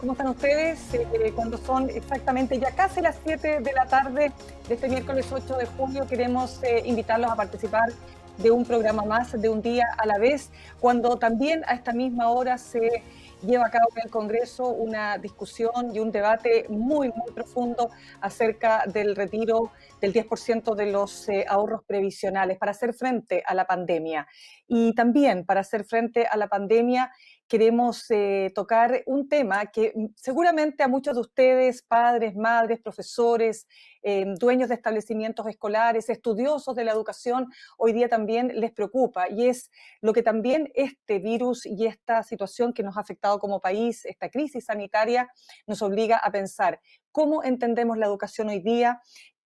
¿Cómo están ustedes? Cuando son exactamente ya casi las 7 de la tarde de este miércoles 8 de junio, queremos invitarlos a participar de un programa más, de un día a la vez, cuando también a esta misma hora se lleva a cabo en el Congreso una discusión y un debate muy profundo acerca del retiro del 10% de los ahorros previsionales para hacer frente a la pandemia. Y también para hacer frente a la pandemia queremos tocar un tema que seguramente a muchos de ustedes, padres, madres, profesores, dueños de establecimientos escolares, estudiosos de la educación, hoy día también les preocupa, y es lo que también este virus y esta situación que nos ha afectado como país, esta crisis sanitaria, nos obliga a pensar cómo entendemos la educación hoy día,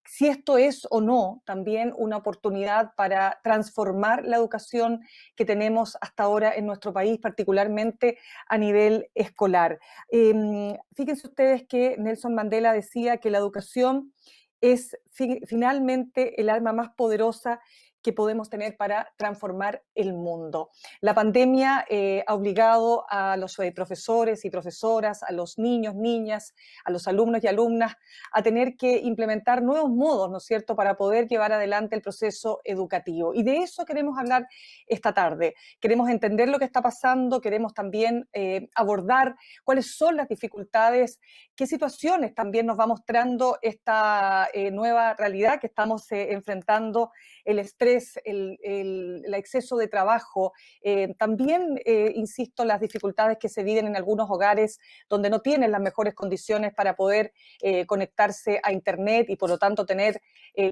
si esto es o no también una oportunidad para transformar la educación que tenemos hasta ahora en nuestro país, particularmente a nivel escolar. Fíjense ustedes que Nelson Mandela decía que la educación es finalmente el arma más poderosa que podemos tener para transformar el mundo. La pandemia ha obligado a los profesores y profesoras, a los niños, niñas, a los alumnos y alumnas a tener que implementar nuevos modos, ¿no es cierto?, para poder llevar adelante el proceso educativo. Y de eso queremos hablar esta tarde. Queremos entender lo que está pasando, queremos también abordar cuáles son las dificultades, qué situaciones también nos va mostrando esta nueva realidad que estamos enfrentando, el estrés, el exceso de trabajo, también, insisto, las dificultades que se viven en algunos hogares donde no tienen las mejores condiciones para poder conectarse a Internet y por lo tanto tener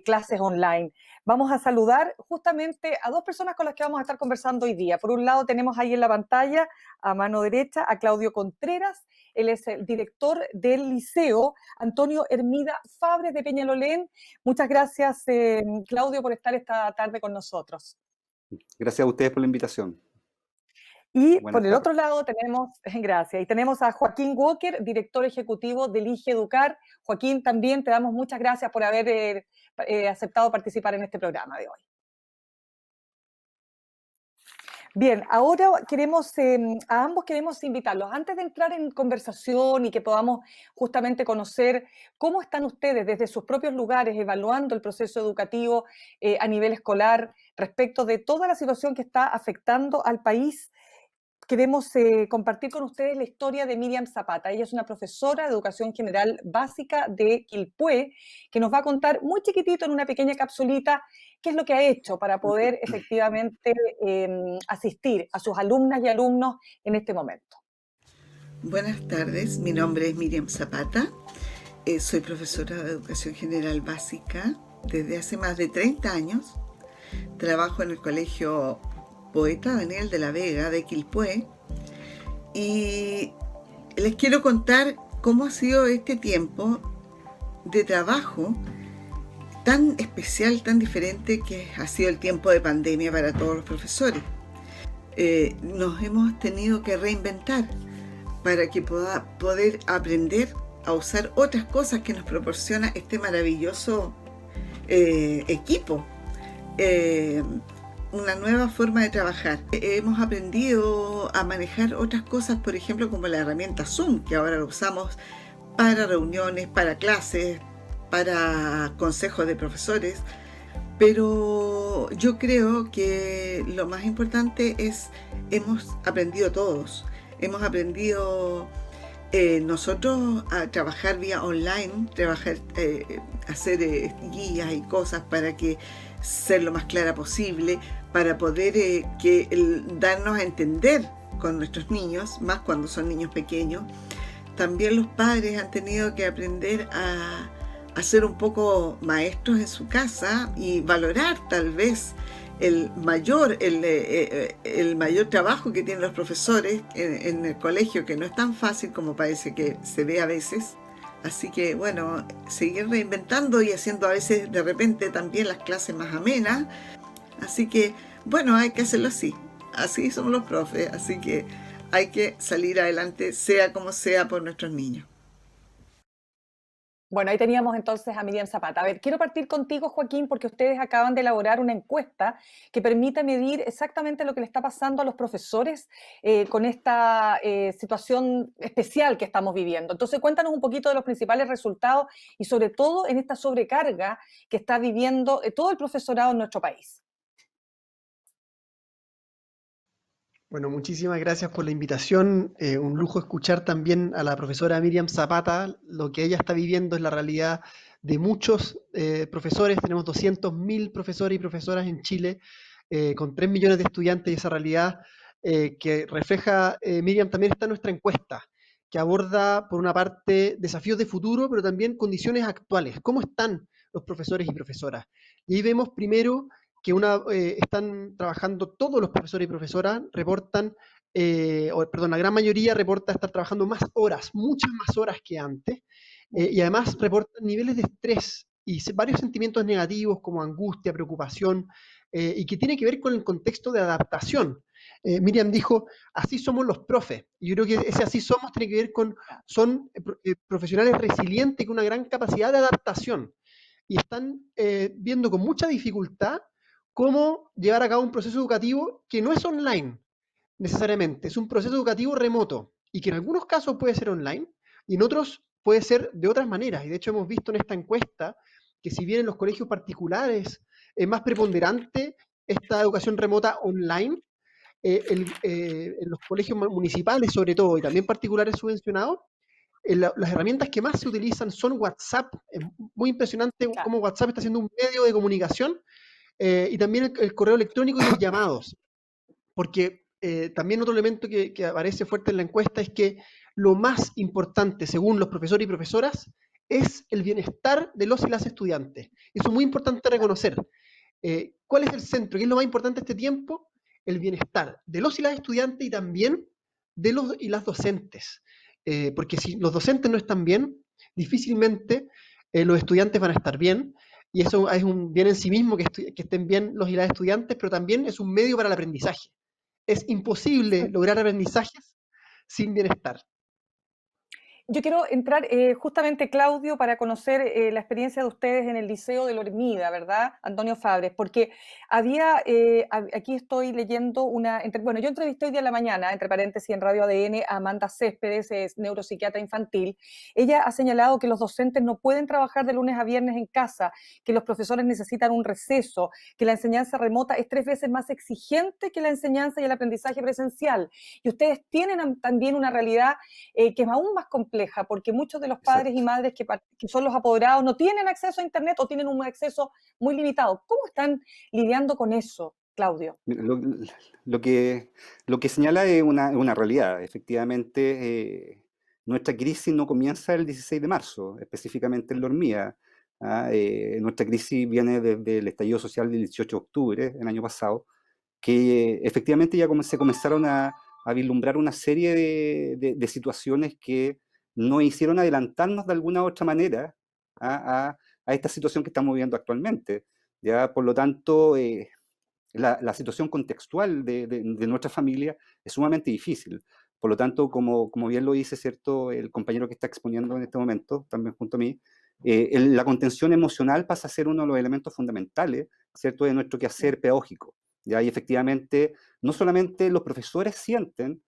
clases online. Vamos a saludar justamente a dos personas con las que vamos a estar conversando hoy día. Por un lado tenemos ahí en la pantalla, a mano derecha, a Claudio Contreras. Él es el director del Liceo Antonio Hermida Fabres de Peñalolén. Muchas gracias, Claudio, por estar esta tarde con nosotros. Gracias a ustedes por la invitación. Y por Buenas el tardes. otro lado tenemos, gracias, y tenemos a Joaquín Walker, director ejecutivo del IGE Educar. Joaquín, también te damos muchas gracias por haber aceptado participar en este programa de hoy. Bien, ahora queremos, a ambos queremos invitarlos, antes de entrar en conversación y que podamos justamente conocer cómo están ustedes desde sus propios lugares evaluando el proceso educativo a nivel escolar respecto de toda la situación que está afectando al país. Queremos compartir con ustedes la historia de Miriam Zapata. Ella es una profesora de educación general básica de Quilpué, que nos va a contar muy chiquitito en una pequeña capsulita qué es lo que ha hecho para poder efectivamente asistir a sus alumnas y alumnos en este momento. Buenas tardes, mi nombre es Miriam Zapata, soy profesora de Educación General Básica desde hace más de 30 años. Trabajo en el Colegio Poeta Daniel de la Vega de Quilpué y les quiero contar cómo ha sido este tiempo de trabajo tan especial, tan diferente que ha sido el tiempo de pandemia para todos los profesores. Nos hemos tenido que reinventar para que poder aprender a usar otras cosas que nos proporciona este maravilloso equipo. Una nueva forma de trabajar. Hemos aprendido a manejar otras cosas, por ejemplo, como la herramienta Zoom, que ahora lo usamos para reuniones, para clases, para consejos de profesores. Pero yo creo que lo más importante es, hemos aprendido todos. Hemos aprendido nosotros a trabajar vía online, hacer guías y cosas para que ser lo más clara posible, para poder darnos a entender con nuestros niños, más cuando son niños pequeños. También los padres han tenido que aprender a ser un poco maestros en su casa y valorar tal vez el mayor trabajo que tienen los profesores en el colegio, que no es tan fácil como parece que se ve a veces. Así que bueno, seguir reinventando y haciendo a veces de repente también las clases más amenas. Así que bueno, hay que hacerlo así. Así somos los profes, así que hay que salir adelante, sea como sea, por nuestros niños. Bueno, ahí teníamos entonces a Miriam Zapata. A ver, quiero partir contigo, Joaquín, porque ustedes acaban de elaborar una encuesta que permite medir exactamente lo que le está pasando a los profesores con esta situación especial que estamos viviendo. Entonces, cuéntanos un poquito de los principales resultados y sobre todo en esta sobrecarga que está viviendo todo el profesorado en nuestro país. Bueno, muchísimas gracias por la invitación. Un lujo escuchar también a la profesora Miriam Zapata. Lo que ella está viviendo es la realidad de muchos profesores. Tenemos 200.000 profesores y profesoras en Chile, con 3 millones de estudiantes, y esa realidad que refleja Miriam también está en nuestra encuesta, que aborda, por una parte, desafíos de futuro, pero también condiciones actuales. ¿Cómo están los profesores y profesoras? Y ahí vemos primero que están trabajando todos los profesores y profesoras, reportan, perdón, la gran mayoría reporta estar trabajando más horas, muchas más horas que antes, y además reportan niveles de estrés y varios sentimientos negativos como angustia, preocupación, y que tiene que ver con el contexto de adaptación. Miriam dijo, así somos los profes, y yo creo que ese así somos tiene que ver con, son profesionales resilientes con una gran capacidad de adaptación, y están viendo con mucha dificultad cómo llevar a cabo un proceso educativo que no es online necesariamente, es un proceso educativo remoto y que en algunos casos puede ser online y en otros puede ser de otras maneras. Y de hecho hemos visto en esta encuesta que si bien en los colegios particulares es más preponderante esta educación remota online, en los colegios municipales sobre todo y también particulares subvencionados, las herramientas que más se utilizan son WhatsApp. Es muy impresionante cómo WhatsApp está siendo un medio de comunicación, y también el correo electrónico y los llamados. Porque también otro elemento que aparece fuerte en la encuesta es que lo más importante, según los profesores y profesoras, es el bienestar de los y las estudiantes. Eso es muy importante reconocer. ¿Cuál es el centro? ¿Qué es lo más importante este tiempo? El bienestar de los y las estudiantes y también de los y las docentes. Porque si los docentes no están bien, difícilmente los estudiantes van a estar bien, y eso es un bien en sí mismo que estén bien los y las estudiantes, pero también es un medio para el aprendizaje. Es imposible lograr aprendizajes sin bienestar. Yo quiero entrar justamente, Claudio, para conocer la experiencia de ustedes en el Liceo de la Hormida, ¿verdad, Antonio Fabres? Porque aquí estoy leyendo bueno, yo entrevisté hoy día en la mañana, entre paréntesis, en Radio ADN, a Amanda Céspedes, es neuropsiquiatra infantil. Ella ha señalado que los docentes no pueden trabajar de lunes a viernes en casa, que los profesores necesitan un receso, que la enseñanza remota es 3 veces más exigente que la enseñanza y el aprendizaje presencial. Y ustedes tienen también una realidad que es aún más compleja, porque muchos de los padres y madres que son los apoderados no tienen acceso a Internet o tienen un acceso muy limitado. ¿Cómo están lidiando con eso, Claudio? Mira, lo que señala es una realidad. Efectivamente, nuestra crisis no comienza el 16 de marzo, específicamente en la hormiga. Nuestra crisis viene desde el estallido social del 18 de octubre del año pasado, que efectivamente ya se comenzaron a vislumbrar una serie de situaciones que nos hicieron adelantarnos de alguna u otra manera a esta situación que estamos viviendo actualmente. ¿Ya? Por lo tanto, la situación contextual de nuestra familia es sumamente difícil. Por lo tanto, como bien lo dice, ¿cierto?, el compañero que está exponiendo en este momento, también junto a mí, la contención emocional pasa a ser uno de los elementos fundamentales, ¿cierto?, de nuestro quehacer pedagógico. ¿Ya? Y efectivamente, no solamente los profesores sienten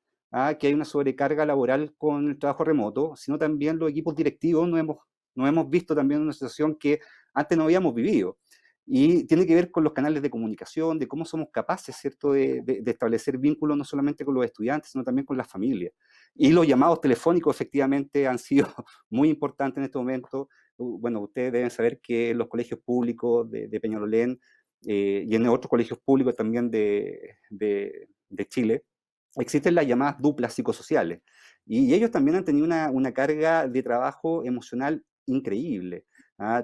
que hay una sobrecarga laboral con el trabajo remoto, sino también los equipos directivos nos hemos visto también en una situación que antes no habíamos vivido. Y tiene que ver con los canales de comunicación, de cómo somos capaces, ¿cierto?, de establecer vínculos no solamente con los estudiantes, sino también con las familias. Y los llamados telefónicos efectivamente han sido muy importantes en este momento. Bueno, ustedes deben saber que en los colegios públicos de Peñalolén y en otros colegios públicos también de Chile, existen las llamadas duplas psicosociales. Y ellos también han tenido una carga de trabajo emocional increíble.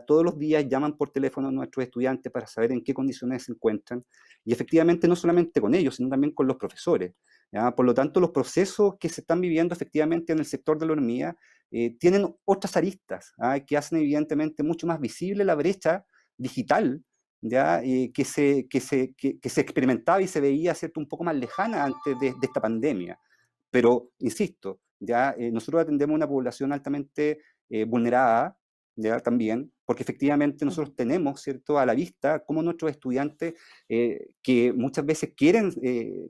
Todos los días llaman por teléfono a nuestros estudiantes para saber en qué condiciones se encuentran, y efectivamente no solamente con ellos, sino también con los profesores. ¿Ya? Por lo tanto, los procesos que se están viviendo efectivamente en el sector de la hormiga tienen otras aristas que hacen evidentemente mucho más visible la brecha digital, ¿ya? Que se experimentaba y se veía, ¿cierto?, un poco más lejana antes de esta pandemia. Pero, insisto, ya nosotros atendemos una población altamente vulnerada, ¿ya? También, porque efectivamente nosotros tenemos, ¿cierto?, a la vista cómo nuestros estudiantes que muchas veces quieren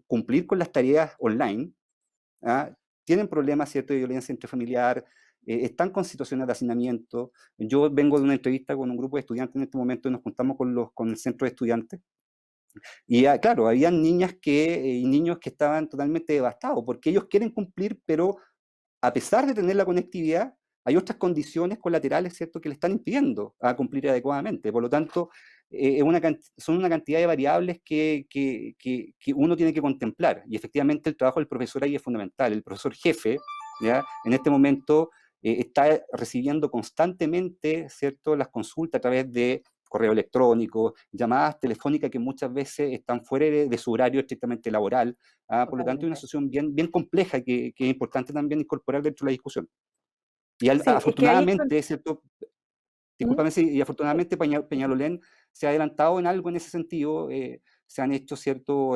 cumplir con las tareas online, ¿ah? Tienen problemas, ¿cierto?, de violencia intrafamiliar, están con situaciones de hacinamiento. Yo vengo de una entrevista con un grupo de estudiantes en este momento y nos juntamos con el centro de estudiantes. Y claro, habían niñas y niños que estaban totalmente devastados porque ellos quieren cumplir, pero a pesar de tener la conectividad, hay otras condiciones colaterales, ¿cierto?, que le están impidiendo a cumplir adecuadamente. Por lo tanto, son una cantidad de variables que uno tiene que contemplar. Y efectivamente el trabajo del profesor ahí es fundamental. El profesor jefe, ¿ya?, en este momento está recibiendo constantemente, ¿cierto?, las consultas a través de correo electrónico, llamadas telefónicas que muchas veces están fuera de su horario estrictamente laboral. Por lo tanto, es una Totalmente. situación bien compleja que es importante también incorporar dentro de la discusión. Y Sí, es que ahí afortunadamente, ¿cierto? ¿Mm? Discúlpame, y afortunadamente Peñalolén se ha adelantado en algo en ese sentido. Se han hecho, ¿cierto?,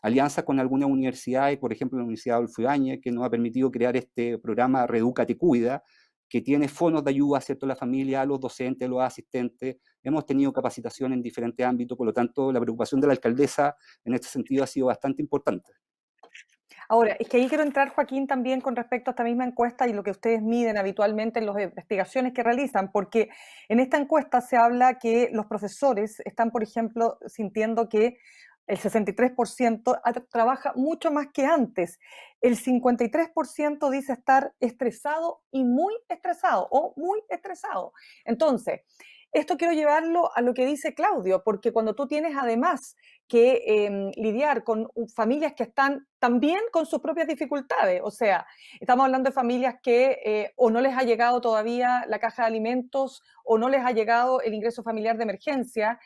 alianzas con algunas universidades, por ejemplo la Universidad Adolfo Ibáñez, que nos ha permitido crear este programa Reedúcate Cuida, que tiene fondos de ayuda, ¿cierto?, a la familia, a los docentes, a los asistentes. Hemos tenido capacitación en diferentes ámbitos, por lo tanto la preocupación de la alcaldesa en este sentido ha sido bastante importante. Ahora, es que ahí quiero entrar, Joaquín, también con respecto a esta misma encuesta y lo que ustedes miden habitualmente en las investigaciones que realizan, porque en esta encuesta se habla que los profesores están, por ejemplo, sintiendo que el 63% trabaja mucho más que antes. El 53% dice estar estresado y muy estresado o muy estresado. Entonces, esto quiero llevarlo a lo que dice Claudio, porque cuando tú tienes además que lidiar con familias que están también con sus propias dificultades. O sea, estamos hablando de familias que o no les ha llegado todavía la caja de alimentos o no les ha llegado el ingreso familiar de emergencia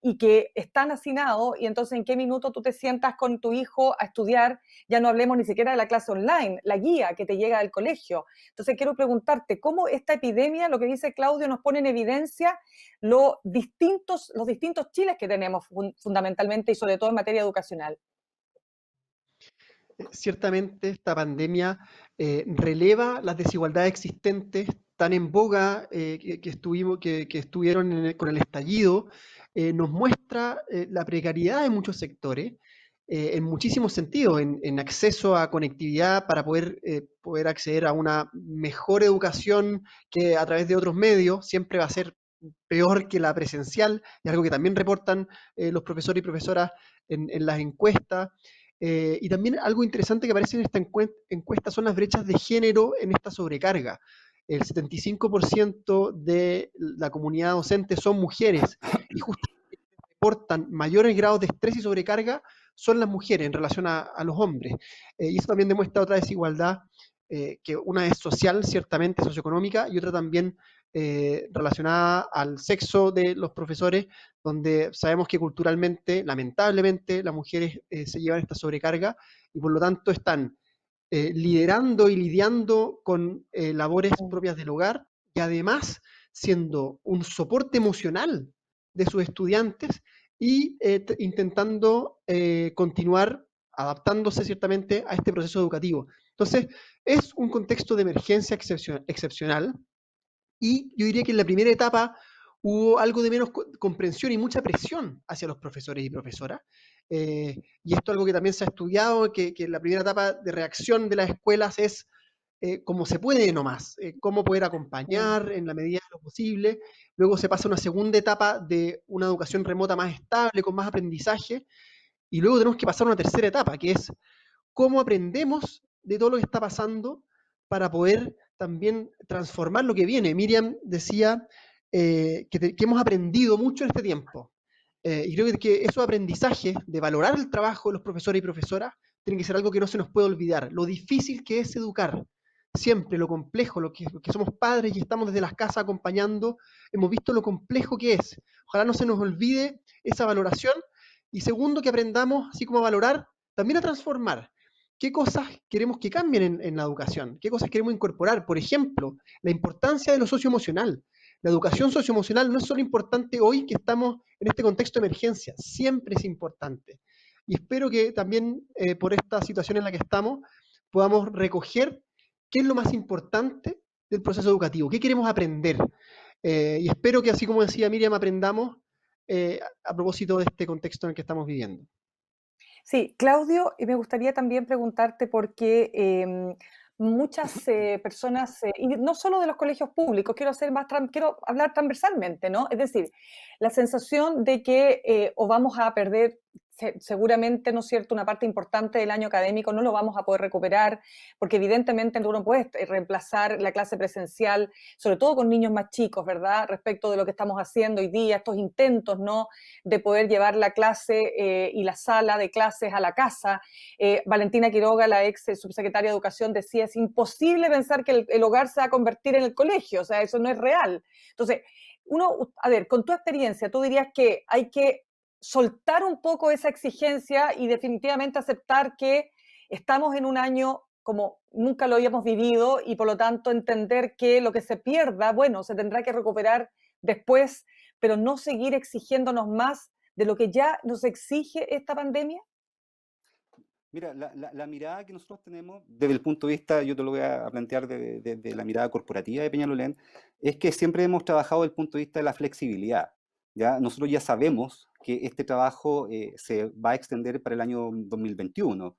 y que están hacinados y entonces en qué minuto tú te sientas con tu hijo a estudiar, ya no hablemos ni siquiera de la clase online, la guía que te llega del colegio. Entonces quiero preguntarte, ¿cómo esta epidemia, lo que dice Claudio, nos pone en evidencia los distintos chiles que tenemos fundamentalmente y sobre todo en materia educacional? Ciertamente esta pandemia releva las desigualdades existentes tan en boga que estuvieron con el estallido, nos muestra la precariedad de muchos sectores en muchísimos sentidos, en acceso a conectividad para poder acceder a una mejor educación que a través de otros medios, siempre va a ser peor que la presencial, y algo que también reportan los profesores y profesoras en las encuestas. Y también algo interesante que aparece en esta encuesta son las brechas de género en esta sobrecarga. El 75% de la comunidad docente son mujeres y justamente reportan mayores grados de estrés y sobrecarga son las mujeres en relación a los hombres. Y eso también demuestra otra desigualdad, que una es social, ciertamente socioeconómica, y otra también relacionada al sexo de los profesores, donde sabemos que culturalmente, lamentablemente, las mujeres se llevan esta sobrecarga y por lo tanto están liderando y lidiando con labores propias del hogar y además siendo un soporte emocional de sus estudiantes y intentando continuar adaptándose ciertamente a este proceso educativo. Entonces, es un contexto de emergencia excepcional y yo diría que en la primera etapa hubo algo de menos comprensión y mucha presión hacia los profesores y profesoras. Y esto es algo que también se ha estudiado, que en la primera etapa de reacción de las escuelas es como se puede nomás, cómo poder acompañar en la medida de lo posible. Luego se pasa a una segunda etapa de una educación remota más estable, con más aprendizaje. Y luego tenemos que pasar a una tercera etapa, que es cómo aprendemos de todo lo que está pasando para poder también transformar lo que viene. Miriam decía que hemos aprendido mucho en este tiempo. Y creo que esos aprendizajes de valorar el trabajo de los profesores y profesoras tienen que ser algo que no se nos puede olvidar. Lo difícil que es educar, siempre lo complejo, lo que somos padres y estamos desde las casas acompañando, hemos visto lo complejo que es. Ojalá no se nos olvide esa valoración. Y segundo, que aprendamos, así como a valorar, también a transformar. ¿Qué cosas queremos que cambien en la educación? ¿Qué cosas queremos incorporar? Por ejemplo, la importancia de lo socioemocional. La educación socioemocional no es solo importante hoy que estamos en este contexto de emergencia, siempre es importante. Y espero que también por esta situación en la que estamos podamos recoger qué es lo más importante del proceso educativo. ¿Qué queremos aprender? Y espero que, así como decía Miriam, aprendamos a propósito de este contexto en el que estamos viviendo. Sí, Claudio, y me gustaría también preguntarte porque muchas personas, y no solo de los colegios públicos, quiero hablar transversalmente, ¿no? Es decir, la sensación de que o vamos a perder seguramente, ¿no es cierto?, una parte importante del año académico, no lo vamos a poder recuperar, porque evidentemente tú no puedes reemplazar la clase presencial, sobre todo con niños más chicos, ¿verdad?, respecto de lo que estamos haciendo hoy día, estos intentos, ¿no?, de poder llevar la clase y la sala de clases a la casa. Valentina Quiroga, la ex subsecretaria de Educación, decía, es imposible pensar que el hogar se va a convertir en el colegio, o sea, eso no es real. Entonces, a ver, con tu experiencia, tú dirías que hay que soltar un poco esa exigencia y definitivamente aceptar que estamos en un año como nunca lo habíamos vivido y por lo tanto entender que lo que se pierda, bueno, se tendrá que recuperar después, pero no seguir exigiéndonos más de lo que ya nos exige esta pandemia? Mira, la mirada que nosotros tenemos desde el punto de vista, yo te lo voy a plantear de la mirada corporativa de Peñalolén, es que siempre hemos trabajado desde el punto de vista de la flexibilidad. ¿Ya? Nosotros ya sabemos que este trabajo se va a extender para el año 2021.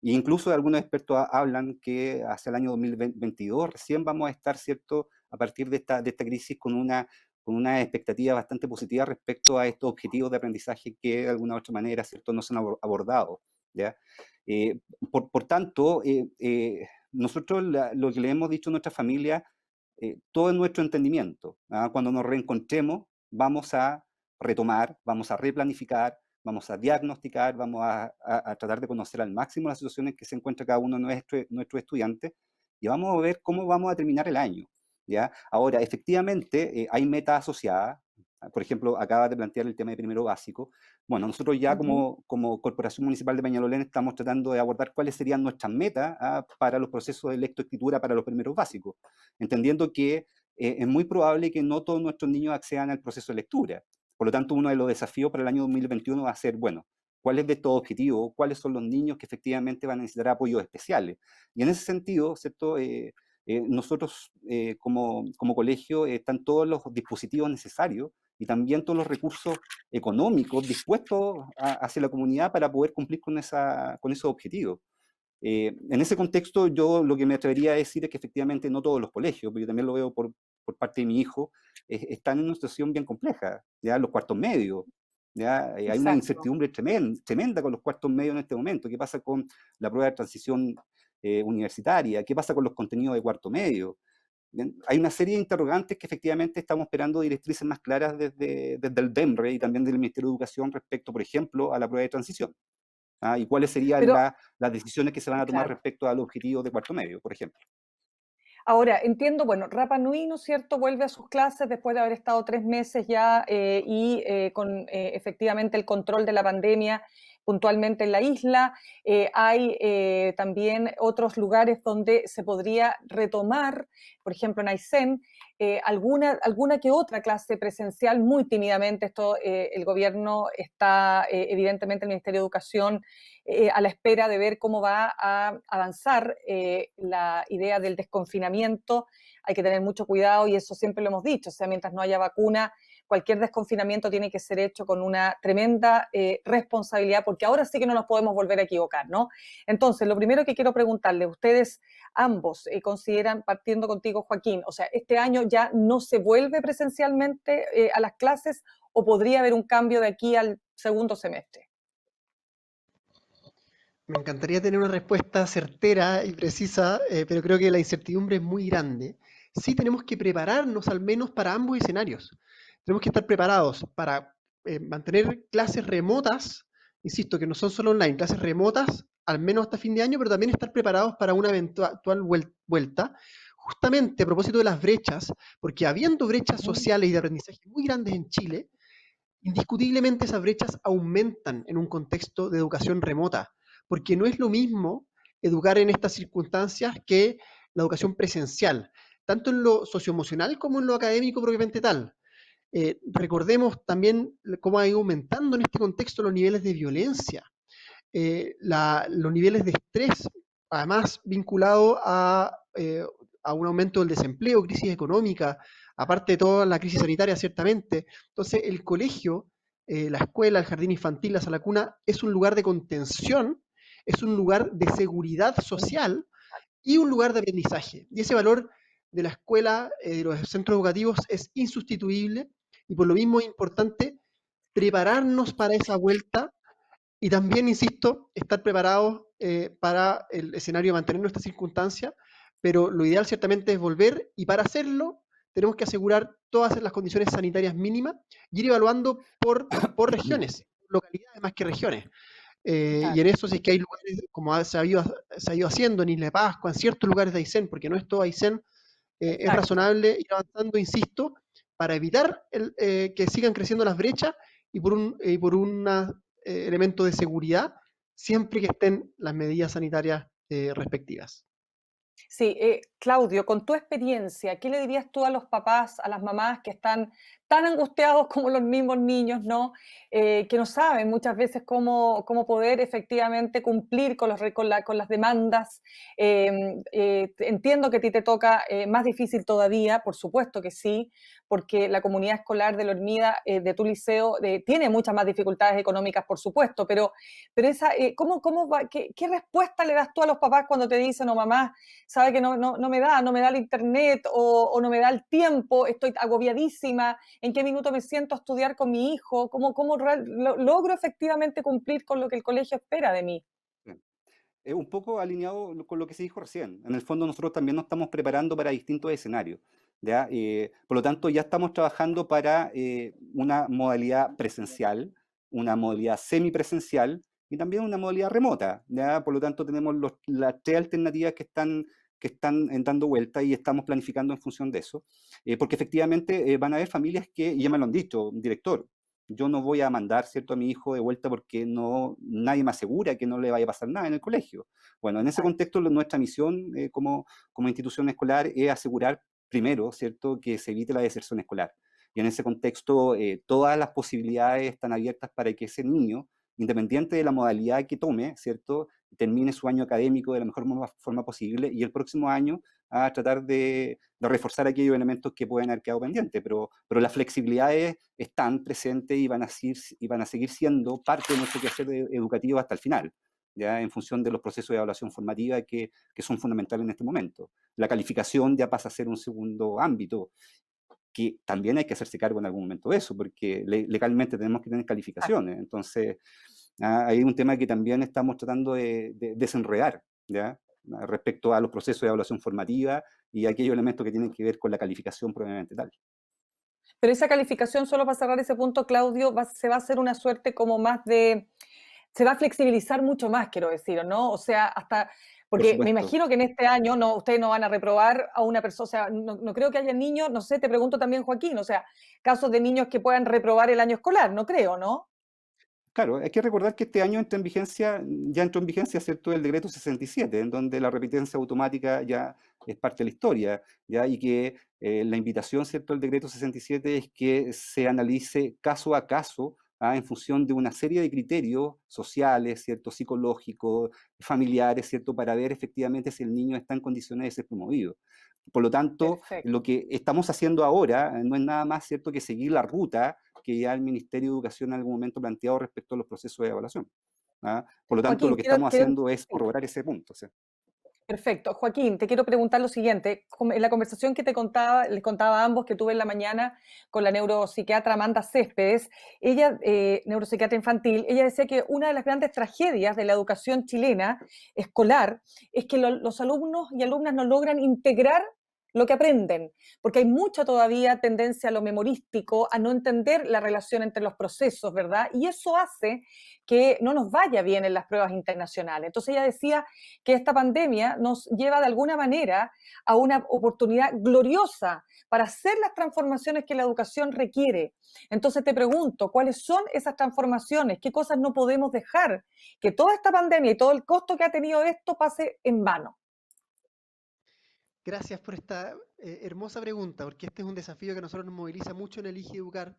E incluso algunos expertos hablan que hacia el año 2022 recién vamos a estar, ¿cierto?, a partir de esta crisis con una expectativa bastante positiva respecto a estos objetivos de aprendizaje que de alguna u otra manera, ¿cierto?, no se han abordado. ¿Ya? Eh, por tanto, nosotros lo que le hemos dicho a nuestra familia, todo es nuestro entendimiento. ¿Ah? Cuando nos reencontremos, vamos a retomar, vamos a replanificar, vamos a diagnosticar, vamos a tratar de conocer al máximo las situaciones que se encuentra cada uno de nuestros estudiantes y vamos a ver cómo vamos a terminar el año. ¿Ya? Ahora, efectivamente, hay metas asociadas. Por ejemplo, acaba de plantear el tema de primero básico. Bueno, nosotros ya como Corporación Municipal de Peñalolén estamos tratando de abordar cuáles serían nuestras metas para los procesos de lectoescritura para los primeros básicos, entendiendo que es muy probable que no todos nuestros niños accedan al proceso de lectura. Por lo tanto, uno de los desafíos para el año 2021 va a ser, bueno, ¿cuáles de estos objetivos, cuáles son los niños que efectivamente van a necesitar apoyos especiales? Y en ese sentido, ¿cierto? Nosotros como colegio están todos los dispositivos necesarios y también todos los recursos económicos dispuestos hacia la comunidad para poder cumplir con esos objetivos. En ese contexto, yo lo que me atrevería a decir es que efectivamente no todos los colegios, pero yo también lo veo por parte de mi hijo, están en una situación bien compleja, ya los cuartos medios. ¿Ya? Hay una Exacto. incertidumbre tremenda con los cuartos medios en este momento. ¿Qué pasa con la prueba de transición universitaria? ¿Qué pasa con los contenidos de cuarto medio? Bien, hay una serie de interrogantes que efectivamente estamos esperando directrices más claras desde el DEMRE y también del Ministerio de Educación respecto, por ejemplo, a la prueba de transición. ¿Ah? Y cuáles serían Pero, las decisiones que se van a tomar claro. respecto al objetivo de cuarto medio, por ejemplo. Ahora, entiendo, bueno, Rapa Nui, ¿no es cierto?, vuelve a sus clases después de haber estado 3 meses ya y con efectivamente el control de la pandemia puntualmente en la isla. Hay también otros lugares donde se podría retomar, por ejemplo en Aysén, alguna que otra clase presencial muy tímidamente. Esto el gobierno está, evidentemente el Ministerio de Educación, a la espera de ver cómo va a avanzar la idea del desconfinamiento. Hay que tener mucho cuidado y eso siempre lo hemos dicho, o sea, mientras no haya vacuna, cualquier desconfinamiento tiene que ser hecho con una tremenda responsabilidad, porque ahora sí que no nos podemos volver a equivocar, ¿no? Entonces, lo primero que quiero preguntarle, ustedes ambos consideran, partiendo contigo, Joaquín, o sea, ¿este año ya no se vuelve presencialmente a las clases o podría haber un cambio de aquí al segundo semestre? Me encantaría tener una respuesta certera y precisa, pero creo que la incertidumbre es muy grande. Sí tenemos que prepararnos al menos para ambos escenarios. Tenemos que estar preparados para mantener clases remotas, insisto, que no son solo online, clases remotas, al menos hasta fin de año, pero también estar preparados para una eventual vuelta, justamente a propósito de las brechas, porque habiendo brechas sociales y de aprendizaje muy grandes en Chile, indiscutiblemente esas brechas aumentan en un contexto de educación remota, porque no es lo mismo educar en estas circunstancias que la educación presencial, tanto en lo socioemocional como en lo académico propiamente tal. Recordemos también cómo ha ido aumentando en este contexto los niveles de violencia, los niveles de estrés, además vinculado a a un aumento del desempleo, crisis económica, aparte de toda la crisis sanitaria, ciertamente. Entonces, el colegio, la escuela, el jardín infantil, la sala cuna, es un lugar de contención, es un lugar de seguridad social y un lugar de aprendizaje. Y ese valor de la escuela, de los centros educativos, es insustituible y por lo mismo es importante prepararnos para esa vuelta y también, insisto, estar preparados para el escenario de mantener nuestras circunstancias, pero lo ideal ciertamente es volver y para hacerlo tenemos que asegurar todas las condiciones sanitarias mínimas y ir evaluando por regiones, localidades más que regiones. Y en eso sí que hay lugares, como se ha ido haciendo en Isla de Pascua, en ciertos lugares de Aysén, porque no es todo Aysén, es razonable ir avanzando, insisto, para evitar que sigan creciendo las brechas y por un elemento de seguridad, siempre que estén las medidas sanitarias respectivas. Sí, Claudio, con tu experiencia, ¿qué le dirías tú a los papás, a las mamás que están tan angustiados como los mismos niños, ¿no? Que no saben muchas veces cómo poder efectivamente cumplir con las demandas. Entiendo que a ti te toca más difícil todavía, por supuesto que sí, porque la comunidad escolar de la Hormida, de tu liceo, tiene muchas más dificultades económicas, por supuesto, pero ¿qué respuesta le das tú a los papás cuando te dicen, oh mamá, sabe que no me da el internet o no me da el tiempo, estoy agobiadísima, en qué minuto me siento a estudiar con mi hijo, cómo logro efectivamente cumplir con lo que el colegio espera de mí? Un poco alineado con lo que se dijo recién. En el fondo nosotros también nos estamos preparando para distintos escenarios, ¿ya? Por lo tanto, ya estamos trabajando para una modalidad presencial, una modalidad semipresencial y también una modalidad remota, ¿ya? Por lo tanto, tenemos las tres alternativas que están dando vuelta y estamos planificando en función de eso, porque efectivamente van a haber familias que, y ya me lo han dicho, director, yo no voy a mandar, ¿cierto?, a mi hijo de vuelta porque nadie me asegura que no le vaya a pasar nada en el colegio. Bueno, en ese contexto nuestra misión como institución escolar es asegurar primero, ¿cierto?, que se evite la deserción escolar. Y en ese contexto todas las posibilidades están abiertas para que ese niño, independiente de la modalidad que tome, ¿cierto?, termine su año académico de la mejor forma posible y el próximo año a tratar de reforzar aquellos elementos que pueden haber quedado pendientes, pero las flexibilidades están presentes y van a seguir siendo parte de nuestro quehacer educativo hasta el final, ya en función de los procesos de evaluación formativa que son fundamentales en este momento. La calificación ya pasa a ser un segundo ámbito, que también hay que hacerse cargo en algún momento de eso, porque legalmente tenemos que tener calificaciones. Entonces, hay un tema que también estamos tratando de desenredar, ¿ya? Respecto a los procesos de evaluación formativa y aquellos elementos que tienen que ver con la calificación probablemente tal. Pero esa calificación, solo para cerrar ese punto, Claudio, se va a hacer una suerte como más se va a flexibilizar mucho más, quiero decir, ¿no? O sea, Por porque me supuesto. imagino que en este año ustedes no van a reprobar a una persona, o sea, no creo que haya niños, no sé, te pregunto también, Joaquín, o sea, casos de niños que puedan reprobar el año escolar, no creo, ¿no? Claro, hay que recordar que este año ya entró en vigencia, ¿cierto?, el decreto 67, en donde la repitencia automática ya es parte de la historia, ¿ya? Y que la invitación, ¿cierto?, del decreto 67 es que se analice caso a caso, en función de una serie de criterios sociales, ¿cierto?, psicológicos, familiares, ¿cierto?, para ver efectivamente si el niño está en condiciones de ser promovido. Por lo tanto, Perfecto. lo que estamos haciendo ahora no es nada más, ¿cierto?, que seguir la ruta que ya el Ministerio de Educación en algún momento planteado respecto a los procesos de evaluación. Por lo tanto, Joaquín, lo que estamos quiero haciendo es corroborar ese punto. ¿Sí? Perfecto. Joaquín, te quiero preguntar lo siguiente. En la conversación que les contaba a ambos que tuve en la mañana con la neuropsiquiatra Amanda Céspedes, ella, neuropsiquiatra infantil, ella decía que una de las grandes tragedias de la educación chilena escolar es que los alumnos y alumnas no logran integrar lo que aprenden, porque hay mucha todavía tendencia a lo memorístico, a no entender la relación entre los procesos, ¿verdad? Y eso hace que no nos vaya bien en las pruebas internacionales. Entonces ella decía que esta pandemia nos lleva de alguna manera a una oportunidad gloriosa para hacer las transformaciones que la educación requiere. Entonces te pregunto, ¿cuáles son esas transformaciones? ¿Qué cosas no podemos dejar que toda esta pandemia y todo el costo que ha tenido esto pase en vano? Gracias por esta hermosa pregunta, porque este es un desafío que a nosotros nos moviliza mucho en Elige Educar.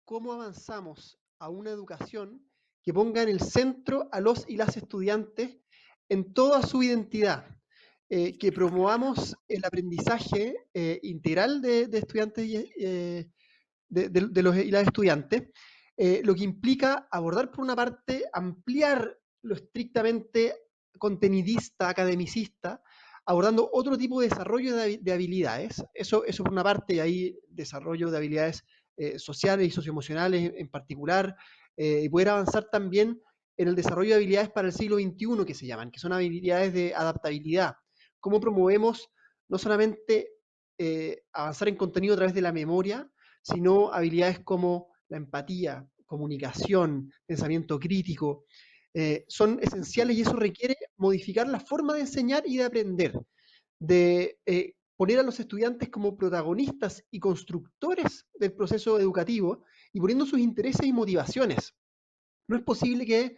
¿Cómo avanzamos a una educación que ponga en el centro a los y las estudiantes en toda su identidad? que promovamos el aprendizaje integral de estudiantes de los y las estudiantes, lo que implica abordar, por una parte, ampliar lo estrictamente contenidista, academicista, abordando otro tipo de desarrollo de habilidades. Eso por una parte, y ahí desarrollo de habilidades sociales y socioemocionales en particular, y poder avanzar también en el desarrollo de habilidades para el siglo XXI, que se llaman, que son habilidades de adaptabilidad. Cómo promovemos no solamente avanzar en contenido a través de la memoria, sino habilidades como la empatía, comunicación, pensamiento crítico, son esenciales, y eso requiere modificar la forma de enseñar y de aprender, de poner a los estudiantes como protagonistas y constructores del proceso educativo y poniendo sus intereses y motivaciones. No es posible que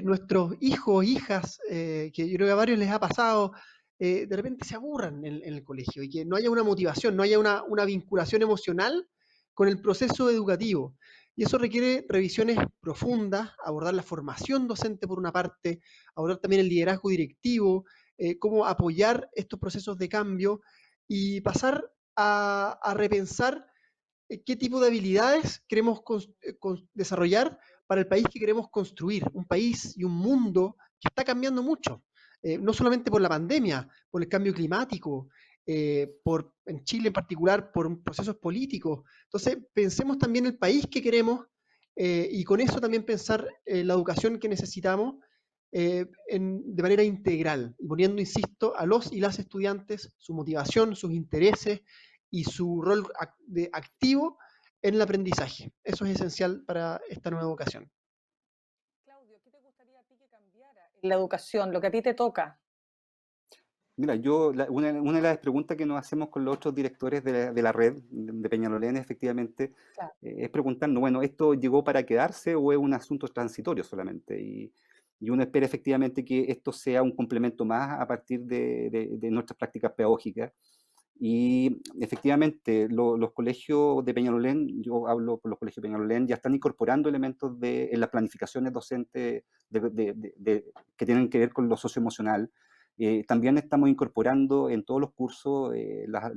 nuestros hijos, hijas, que yo creo que a varios les ha pasado, de repente se aburran en el colegio y que no haya una motivación, no haya una vinculación emocional con el proceso educativo. Y eso requiere revisiones profundas, abordar la formación docente por una parte, abordar también el liderazgo directivo, cómo apoyar estos procesos de cambio y pasar a repensar qué tipo de habilidades queremos desarrollar para el país que queremos construir, un país y un mundo que está cambiando mucho, no solamente por la pandemia, por el cambio climático, en Chile en particular, por procesos políticos. Entonces, pensemos también el país que queremos y con eso también pensar la educación que necesitamos de manera integral, y poniendo, insisto, a los y las estudiantes, su motivación, sus intereses y su rol activo en el aprendizaje. Eso es esencial para esta nueva educación. Claudio, ¿qué te gustaría a ti que cambiara en la educación, lo que a ti te toca? Mira, una de las preguntas que nos hacemos con los otros directores de la red de Peñalolén, efectivamente, Claro. es preguntarnos, bueno, ¿esto llegó para quedarse o es un asunto transitorio solamente? Y uno espera efectivamente que esto sea un complemento más a partir de nuestras prácticas pedagógicas. Y efectivamente, los colegios de Peñalolén, yo hablo por los colegios de Peñalolén, ya están incorporando elementos en las planificaciones docentes que tienen que ver con lo socioemocional. También estamos incorporando en todos los cursos las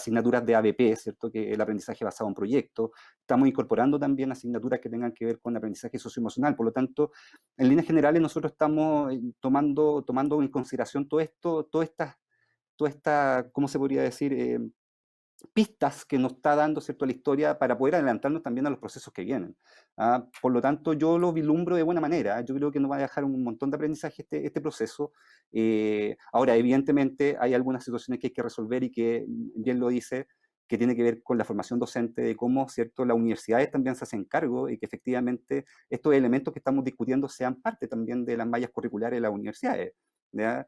asignaturas de ABP, ¿cierto? Que es el aprendizaje basado en proyectos. Estamos incorporando también asignaturas que tengan que ver con aprendizaje socioemocional. Por lo tanto, en líneas generales, nosotros estamos tomando en consideración todo esto, toda esta, ¿cómo se podría decir? Pistas que nos está dando, ¿cierto?, la historia para poder adelantarnos también a los procesos que vienen. Por lo tanto, yo lo vislumbro de buena manera. Yo creo que nos va a dejar un montón de aprendizaje este proceso. Ahora, evidentemente, hay algunas situaciones que hay que resolver y que, bien lo dice, que tiene que ver con la formación docente, de cómo, ¿cierto?, las universidades también se hacen cargo y que efectivamente estos elementos que estamos discutiendo sean parte también de las mallas curriculares de las universidades, ¿ya?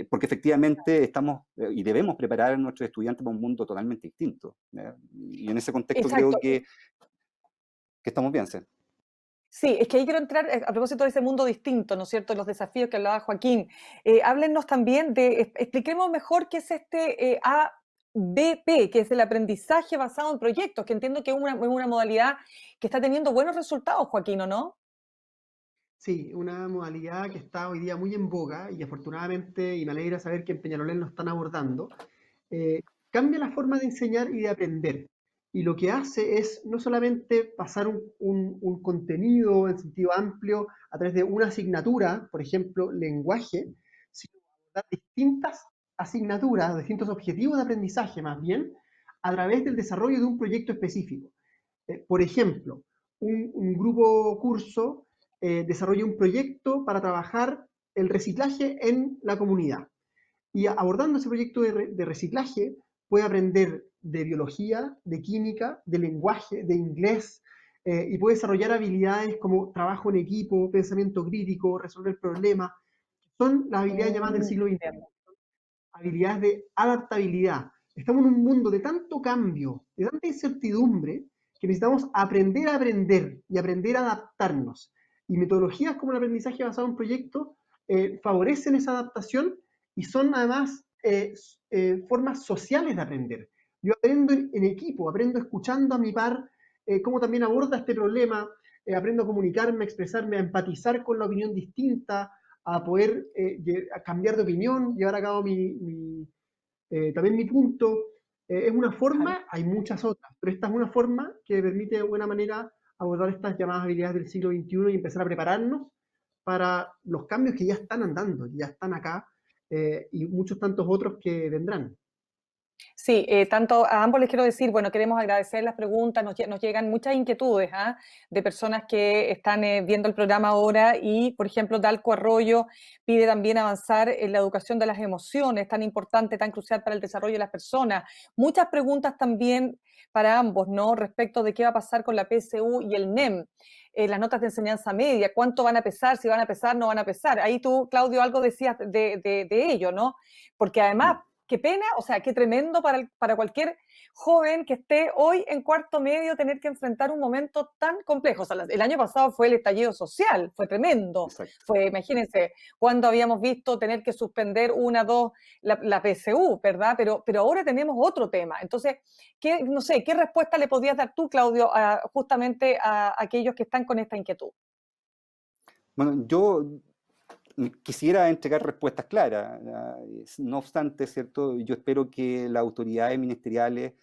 Porque efectivamente estamos y debemos preparar a nuestros estudiantes para un mundo totalmente distinto, ¿ya? Y en ese contexto Exacto. creo que estamos bien, ¿sí? Sí, es que ahí quiero entrar a propósito de ese mundo distinto, ¿no es cierto? Los desafíos que hablaba Joaquín. Háblennos también expliquemos mejor qué es este ABP, que es el aprendizaje basado en proyectos, que entiendo que es una modalidad que está teniendo buenos resultados, Joaquín, ¿o no? Sí, una modalidad que está hoy día muy en boga y afortunadamente, y me alegra saber que en Peñalolén lo están abordando, cambia la forma de enseñar y de aprender. Y lo que hace es no solamente pasar un contenido en sentido amplio a través de una asignatura, por ejemplo, lenguaje, sino abordar distintas asignaturas, distintos objetivos de aprendizaje más bien, a través del desarrollo de un proyecto específico. Por ejemplo, un grupo curso desarrolla un proyecto para trabajar el reciclaje en la comunidad. Y abordando ese proyecto de reciclaje, puede aprender de biología, de química, de lenguaje, de inglés, y puede desarrollar habilidades como trabajo en equipo, pensamiento crítico, resolver problemas. Son las habilidades llamadas del siglo XXI, Entiendo. habilidades de adaptabilidad. Estamos en un mundo de tanto cambio, de tanta incertidumbre, que necesitamos aprender a aprender y aprender a adaptarnos. Y metodologías como el aprendizaje basado en proyectos favorecen esa adaptación y son además formas sociales de aprender. Yo aprendo en equipo, aprendo escuchando a mi par cómo también aborda este problema, aprendo a comunicarme, a expresarme, a empatizar con la opinión distinta, a poder a cambiar de opinión, llevar a cabo también mi punto. Es una forma, hay muchas otras, pero esta es una forma que permite de buena manera abordar estas llamadas habilidades del siglo XXI y empezar a prepararnos para los cambios que ya están andando, que ya están acá, y muchos tantos otros que vendrán. Sí, tanto a ambos les quiero decir, bueno, queremos agradecer las preguntas, nos llegan muchas inquietudes de personas que están viendo el programa ahora y, por ejemplo, Dalco Arroyo pide también avanzar en la educación de las emociones, tan importante, tan crucial para el desarrollo de las personas. Muchas preguntas también para ambos, ¿no? Respecto de qué va a pasar con la PSU y el NEM. Las notas de enseñanza media, cuánto van a pesar, si van a pesar, no van a pesar. Ahí tú, Claudio, algo decías de ello, ¿no? Porque además, qué pena, o sea, qué tremendo para cualquier joven que esté hoy en cuarto medio tener que enfrentar un momento tan complejo. O sea, el año pasado fue el estallido social, fue tremendo. Exacto. Fue, imagínense, cuando habíamos visto tener que suspender la PSU, ¿verdad? Pero ahora tenemos otro tema. Entonces, no sé, ¿qué respuesta le podías dar tú, Claudio, justamente a aquellos que están con esta inquietud? Bueno, yo quisiera entregar respuestas claras. No obstante, ¿cierto? Yo espero que las autoridades ministeriales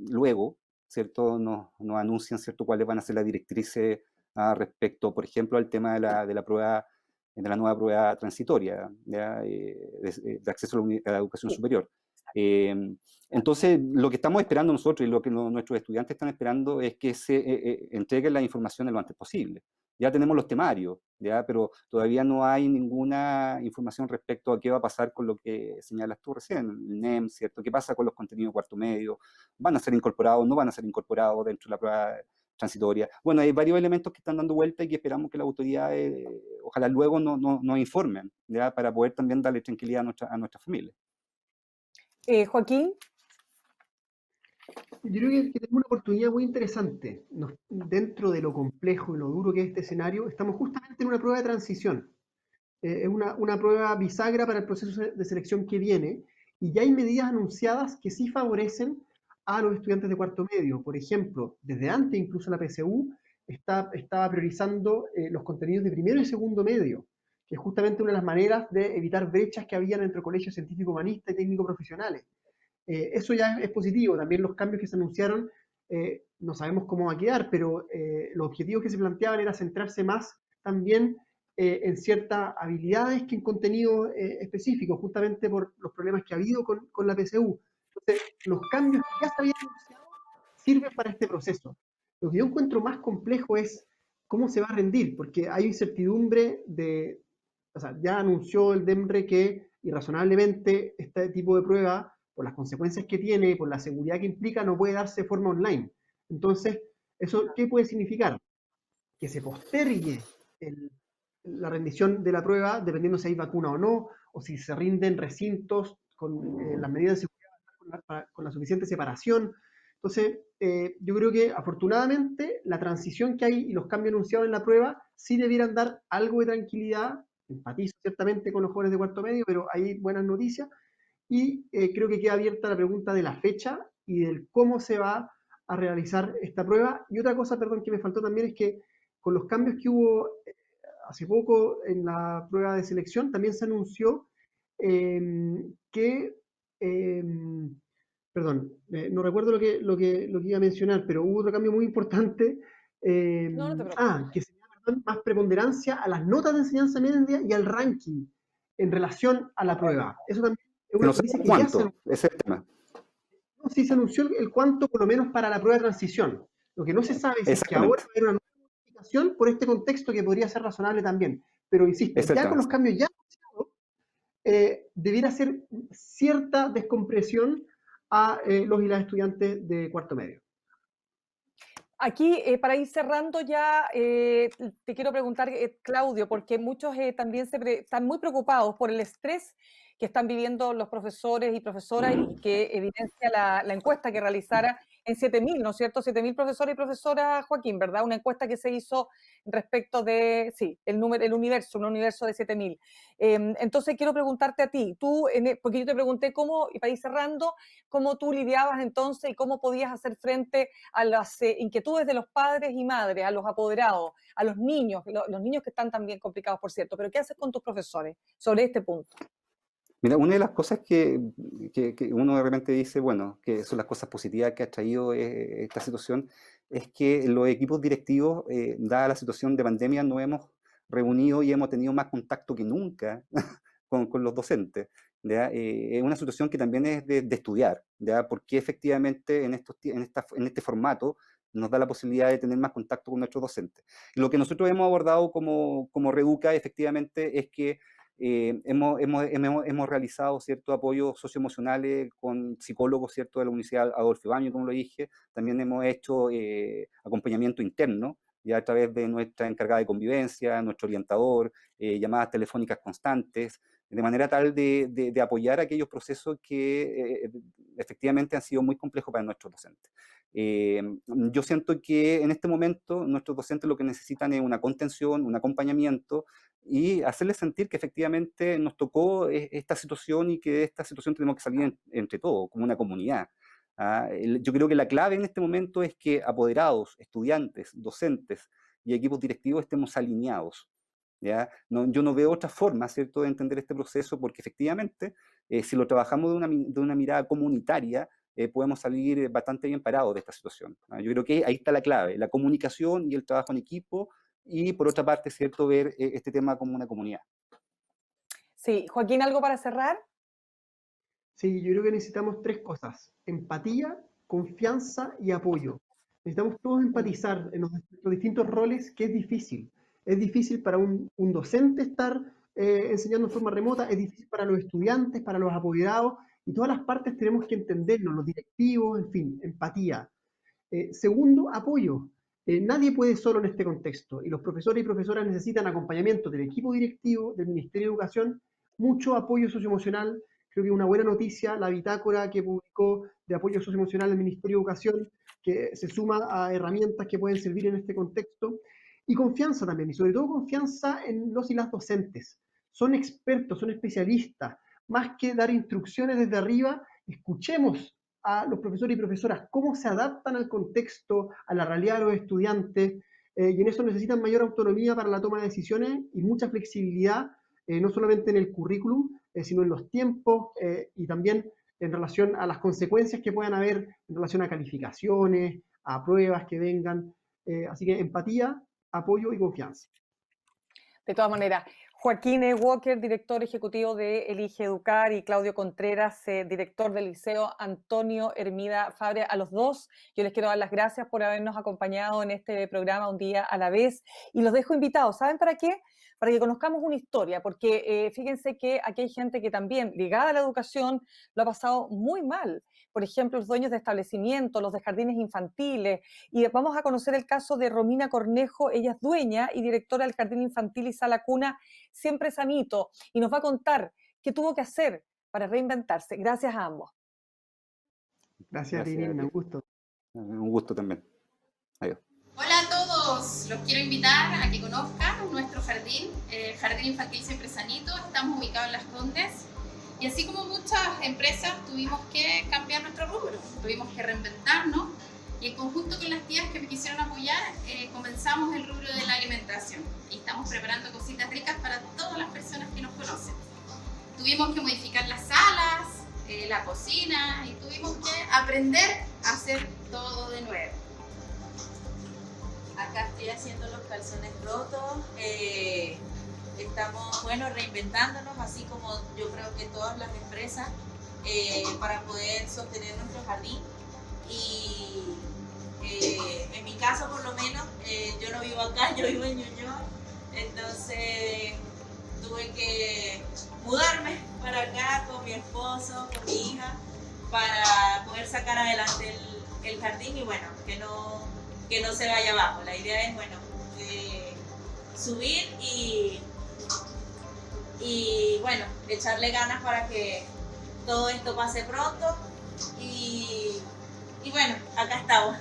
luego, ¿cierto? Nos anuncien, ¿cierto?, cuáles van a ser las directrices respecto, por ejemplo, al tema de la prueba, de la nueva prueba transitoria, ¿ya? De acceso a la educación superior. Entonces, lo que estamos esperando nosotros y lo que nuestros estudiantes están esperando es que se entreguen la información lo antes posible. Ya tenemos los temarios, ¿ya? Pero todavía no hay ninguna información respecto a qué va a pasar con lo que señalas tú recién, el NEM, ¿cierto? ¿Qué pasa con los contenidos de cuarto medio? ¿Van a ser incorporados? ¿No van a ser incorporados dentro de la prueba transitoria? Bueno, hay varios elementos que están dando vuelta y que esperamos que las autoridades, ojalá luego nos informen, ¿ya? Para poder también darle tranquilidad a nuestra familia. Joaquín. Yo creo que tenemos una oportunidad muy interesante. Dentro de lo complejo y lo duro que es este escenario, estamos justamente en una prueba de transición. Es una prueba bisagra para el proceso de selección que viene, y ya hay medidas anunciadas que sí favorecen a los estudiantes de cuarto medio. Por ejemplo, desde antes incluso la PSU estaba priorizando los contenidos de primero y segundo medio, que es justamente una de las maneras de evitar brechas que habían entre colegios científico-humanistas y técnico-profesionales. Eso ya es positivo. También los cambios que se anunciaron, no sabemos cómo va a quedar, pero los objetivos que se planteaban era centrarse más también en ciertas habilidades que en contenido específico, justamente por los problemas que ha habido con la PSU. Entonces, los cambios que ya se habían anunciado sirven para este proceso. Lo que yo encuentro más complejo es cómo se va a rendir, porque hay incertidumbre o sea, ya anunció el DEMRE que irrazonablemente este tipo de prueba, por las consecuencias que tiene, por la seguridad que implica, no puede darse de forma online. Entonces, ¿eso qué puede significar? Que se postergue la rendición de la prueba, dependiendo si hay vacuna o no, o si se rinden recintos con las medidas de seguridad, con la suficiente separación. Entonces, yo creo que afortunadamente la transición que hay y los cambios anunciados en la prueba sí debieran dar algo de tranquilidad. Empatizo ciertamente con los jóvenes de cuarto medio, pero hay buenas noticias. Y creo que queda abierta la pregunta de la fecha y del cómo se va a realizar esta prueba. Y otra cosa, perdón, que me faltó también es que con los cambios que hubo hace poco en la prueba de selección, también se anunció que, perdón, no recuerdo lo que iba a mencionar, pero hubo otro cambio muy importante, No, no te preocupes. que se llama más preponderancia a las notas de enseñanza media y al ranking en relación a la prueba. Eso también es Que una no noticia sabemos que ya se cuánto, anunció. ese es el tema. No, sí se anunció el cuánto, por lo menos para la prueba de transición. Lo que no se sabe es si es que ahora Exactamente, va a haber una nueva modificación por este contexto que podría ser razonable también. Pero insisto, ese es el ya con tema. los cambios ya anunciados, debiera ser cierta descompresión a los y las estudiantes de cuarto medio. Aquí, para ir cerrando ya, te quiero preguntar, Claudio, porque muchos también están muy preocupados por el estrés que están viviendo los profesores y profesoras y que evidencia la encuesta que realizara en 7.000, ¿no es cierto? 7.000 profesores y profesoras, Joaquín, ¿verdad? Una encuesta que se hizo respecto de, sí, un universo de 7.000. Entonces quiero preguntarte a ti, porque yo te pregunté cómo, y para ir cerrando, cómo tú lidiabas entonces y cómo podías hacer frente a las inquietudes de los padres y madres, a los apoderados, a los niños, los niños que están también complicados, por cierto, pero ¿qué haces con tus profesores sobre este punto? Mira, una de las cosas que uno de repente dice, bueno, que son las cosas positivas que ha traído esta situación, es que los equipos directivos, dada la situación de pandemia, nos hemos reunido y hemos tenido más contacto que nunca con los docentes. ¿Ya? Es una situación que también es de estudiar, ¿ya? Porque efectivamente en este formato nos da la posibilidad de tener más contacto con nuestros docentes. Lo que nosotros hemos abordado como Reduca efectivamente es que hemos realizado ciertos apoyos socioemocionales con psicólogos, ¿cierto?, de la Universidad Adolfo Ibáñez, como lo dije. También hemos hecho acompañamiento interno, ya a través de nuestra encargada de convivencia, nuestro orientador, llamadas telefónicas constantes, de manera tal de apoyar aquellos procesos que efectivamente han sido muy complejos para nuestros docentes. Yo siento que en este momento nuestros docentes lo que necesitan es una contención, un acompañamiento, y hacerles sentir que efectivamente nos tocó esta situación y que de esta situación tenemos que salir entre todos, como una comunidad. Yo creo que la clave en este momento es que apoderados, estudiantes, docentes y equipos directivos estemos alineados. ¿Ya? Yo no veo otra forma, ¿cierto?, de entender este proceso, porque efectivamente, si lo trabajamos de una mirada comunitaria, podemos salir bastante bien parados de esta situación. Yo creo que ahí está la clave, la comunicación y el trabajo en equipo, y por otra parte, ¿cierto?, ver este tema como una comunidad. Sí, Joaquín, ¿algo para cerrar? Sí, yo creo que necesitamos 3 cosas: empatía, confianza y apoyo. Necesitamos todos empatizar en los distintos roles, que es difícil. Es difícil para un docente estar enseñando en forma remota, es difícil para los estudiantes, para los apoderados, y todas las partes tenemos que entendernos, los directivos, en fin, empatía. Segundo, apoyo. Nadie puede solo en este contexto, y los profesores y profesoras necesitan acompañamiento del equipo directivo, del Ministerio de Educación, mucho apoyo socioemocional. Creo que una buena noticia, la bitácora que publicó de apoyo socioemocional el Ministerio de Educación, que se suma a herramientas que pueden servir en este contexto. Y confianza también, y sobre todo confianza en los y las docentes. Son expertos, son especialistas. Más que dar instrucciones desde arriba, escuchemos a los profesores y profesoras cómo se adaptan al contexto, a la realidad de los estudiantes, y en eso necesitan mayor autonomía para la toma de decisiones y mucha flexibilidad, no solamente en el currículum, sino en los tiempos y también en relación a las consecuencias que puedan haber en relación a calificaciones, a pruebas que vengan. Así que empatía, apoyo y confianza. De todas maneras, Joaquín E. Walker, director ejecutivo de Elige Educar, y Claudio Contreras, director del Liceo Antonio Hermida Fabre, a los dos yo les quiero dar las gracias por habernos acompañado en este programa Un Día a la Vez, y los dejo invitados. ¿Saben para qué? Para que conozcamos una historia, porque fíjense que aquí hay gente que también, ligada a la educación, lo ha pasado muy mal. Por ejemplo, los dueños de establecimientos, los de jardines infantiles, y vamos a conocer el caso de Romina Cornejo. Ella es dueña y directora del Jardín Infantil y Sala Cuna Siempre Sanito, y nos va a contar qué tuvo que hacer para reinventarse. Gracias a ambos. Gracias a ti, Nina, un gusto. Un gusto también. Adiós. Hola a todos, los quiero invitar a que conozcan nuestro jardín, Jardín Infantil Siempre Sanito. Estamos ubicados en Las Condes, y así como muchas empresas tuvimos que cambiar nuestro rubro, tuvimos que reinventarnos, y en conjunto con las tías que me quisieron apoyar, comenzamos el rubro de la alimentación, y estamos preparando cositas ricas para todas las personas que nos conocen. Tuvimos que modificar las salas, la cocina, y tuvimos que aprender a hacer todo de nuevo. Acá estoy haciendo los calzones rotos. Estamos, reinventándonos, así como yo creo que todas las empresas, para poder sostener nuestro jardín. Y en mi caso, por lo menos, yo no vivo acá, yo vivo en Ñuñoa, entonces tuve que mudarme para acá con mi esposo, con mi hija, para poder sacar adelante el jardín, y bueno, que no se vaya abajo. La idea es, subir y echarle ganas para que todo esto pase pronto, y Y bueno, acá estamos.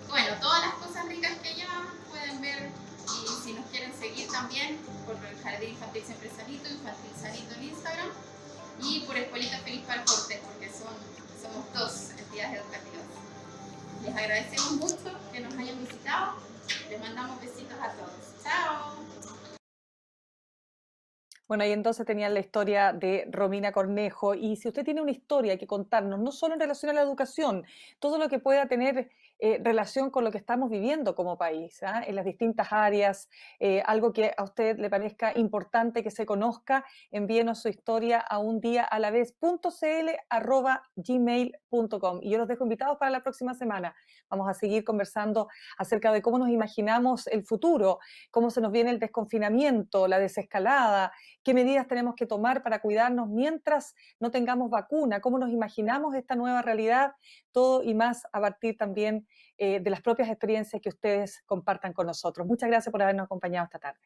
Bueno, todas las cosas ricas que llevamos pueden ver, y si nos quieren seguir también por el Jardín Infantil Siempre Sanito, Infantil Sanito en Instagram, y por Escuelita Feliz para Cortés, porque somos dos entidades educativas. Les agradecemos mucho que nos hayan visitado, les mandamos besitos a todos. ¡Chao! Bueno, ahí entonces tenían la historia de Romina Cornejo. Y si usted tiene una historia que contarnos, no solo en relación a la educación, todo lo que pueda tener relación con lo que estamos viviendo como país, ¿ah? En las distintas áreas, algo que a usted le parezca importante que se conozca, envíenos su historia a undiaalavez.cl@gmail.com. Y yo los dejo invitados para la próxima semana. Vamos a seguir conversando acerca de cómo nos imaginamos el futuro, cómo se nos viene el desconfinamiento, la desescalada, qué medidas tenemos que tomar para cuidarnos mientras no tengamos vacuna, cómo nos imaginamos esta nueva realidad, todo y más a partir también de las propias experiencias que ustedes compartan con nosotros. Muchas gracias por habernos acompañado esta tarde.